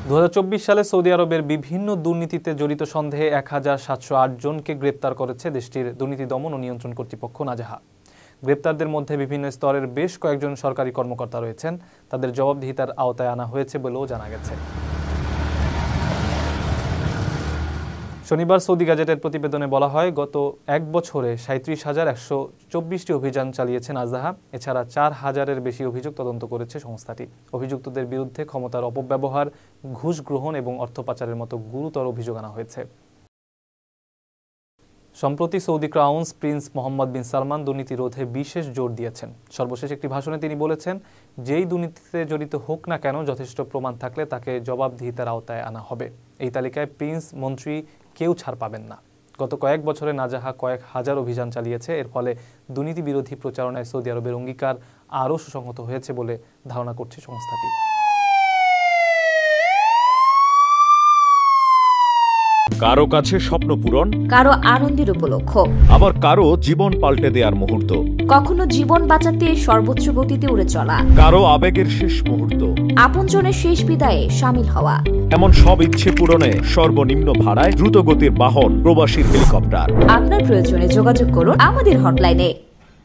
2024 সালে সৌদি আরবের বিভিন্ন দুর্নীতিতে জড়িত সন্দেহে 1708 জনকে গ্রেপ্তার করেছে দেশটির দুর্নীতি দমন ও নিয়ন্ত্রণ কর্তৃপক্ষ নাজাহা। গ্রেপ্তারদের মধ্যে বিভিন্ন স্তরের বেশ কয়েকজন সরকারি কর্মকর্তা রয়েছেন। তাদের জবাবদিহিতার আওতায় আনা হয়েছে বলেও জানা গেছে। শনিবার সৌদি গ্যাজেটের প্রতিবেদনে বলা হয়, গত এক বছরে 37,124টি অভিযান চালিয়েছে নাজাহা। এছাড়া 4,000-এর বেশি অভিযোগ তদন্ত করেছে সংস্থাটি। অভিযুক্তদের বিরুদ্ধে ক্ষমতার অপব্যবহার, ঘুষ গ্রহণ এবং অর্থ পাচারের মতো গুরুতর অভিযোগ আনা হয়েছে। সম্প্রতি সৌদি ক্রাউন প্রিন্স মোহাম্মদ বিন সালমান দুর্নীতি রোধে বিশেষ জোর দিয়েছেন। সর্বশেষ একটি ভাষণে তিনি বলেছেন, যেই দুর্নীতিতে জড়িত হোক না কেন, যথেষ্ট প্রমাণ থাকলে তাকে জবাবদিহিতার আওতায় আনা হবে। এই তালিকায় প্রিন্স, মন্ত্রী কেউ ছাড় পাবেন না। গত কয়েক বছরে নাজাহা কয়েক হাজার অভিযান চালিয়েছে। এর ফলে দুর্নীতি বিরোধী প্রচারণায় সৌদি আরবের অঙ্গীকার আরও সুসংহত হয়েছে বলে ধারণা করছে সংস্থাটি। কারো কাছে স্বপ্ন পূরণ, কারো আনন্দের উপলক্ষ, আবার কারো জীবন পাল্টে দেওয়ার মুহূর্ত, কখনো জীবন বাঁচাতে সর্বোচ্চ গতিতে উড়ে চলা, কারো আবেগের শেষ মুহূর্ত, আপনজনের শেষ বিদায়ে শামিল হওয়া, এমন সব ইচ্ছে পূরণে সর্বনিম্ন ভাড়ায় দ্রুতগতির বাহন প্রবাসীর হেলিকপ্টার। আপনার প্রয়োজনে যোগাযোগ করুন আমাদের হটলাইনে।